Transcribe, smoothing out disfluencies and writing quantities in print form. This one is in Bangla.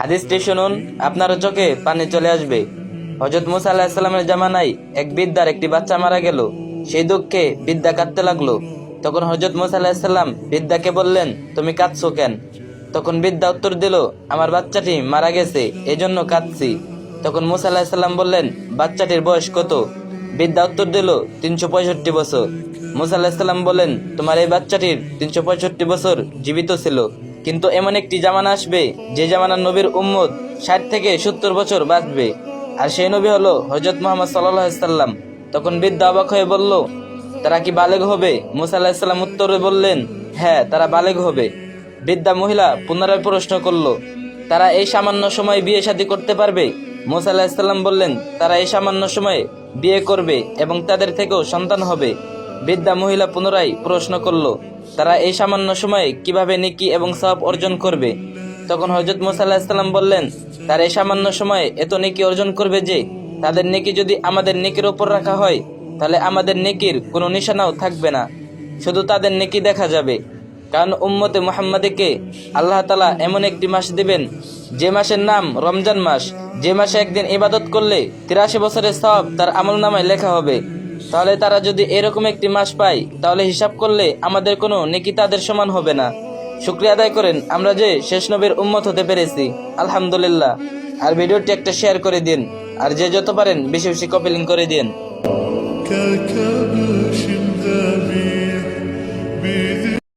হাদিসটি শুনুন, আপনার চোখে পানি চলে আসবে। হযরত মুসা আলাইহিস সালামের জামানায় এক বৃদ্ধার একটি বাচ্চা মারা গেল। সেই দুঃখে বৃদ্ধা কাঁদতে লাগলো। তখন হযরত মুসা আলাইহিস সালাম বৃদ্ধাকে বললেন, তুমি কাঁদছো কেন? তখন বৃদ্ধা উত্তর দিল, আমার বাচ্চাটি মারা গেছে, এজন্য কাঁদছি। তখন মুসা আলাইহিস সালাম বললেন, বাচ্চাটির বয়স কত? বৃদ্ধা উত্তর দিল, 365 বছর। মুসা আলাইহিস সালাম বলেন, তোমার এই বাচ্চাটির 365 বছর জীবিত ছিল, কিন্তু এমন একটি জামানা আসবে যে জামানার নবীর উম্মত 60 থেকে 70 বছর বাঁচবে, আর সেই নবী হলো হযরত মুহাম্মদ সাল্লাল্লাহু আলাইহি সাল্লাম। তখন বৃদ্ধা অবাক হয়ে বলল, তারা কি বালেগ হবে? মুসা আলাইহিস সালাম উত্তরে বললেন, হ্যাঁ, তারা বালেগ হবে। বৃদ্ধা মহিলা পুনরায় প্রশ্ন করল, তারা এই সামান্য সময় বিয়ে শাদী করতে পারবে? মুসা আলাইহিস সালাম বললেন, তারা এই সামান্য সময়ে বিয়ে করবে এবং তাদের থেকেও সন্তান হবে। বৃদ্ধা মহিলা পুনরায় প্রশ্ন করল, তারা এই সামান্য সময়ে কিভাবে নেকি এবং সওয়াব অর্জন করবে? তখন হযরত মুসা আলাইহিস সালাম বললেন, তারা এই সামান্য সময়ে এত নেকি অর্জন করবে যে তাদের নেকি যদি আমাদের নেকির উপর রাখা হয় তাহলে আমাদের নেকির কোনো নিশানাও থাকবে না, শুধু তাদের নেকি দেখা যাবে। কারণ উম্মতে মুহাম্মাদীকে আল্লাহ তাআলা এমন একটি মাস দিবেন যে মাসের নাম রমজান মাস, যে মাসে একদিন ইবাদত করলে 83 বছরের সওয়াব তার আমলনামায় লেখা হবে। তাহলে তারা যদি এরকম একটি মাস পায় তাহলে হিসাব করলে আমাদের কোনো নেকি তাদের সমান হবে না। শুকরিয়া আদায় করেন আমরা যে শেষ নবীর উম্মত হতে পেরেছি, আলহামদুলিল্লাহ। আর ভিডিওটি একটা শেয়ার করে দিন, আর যে যত পারেন বেশি বেশি কপি লিংক করে দিন।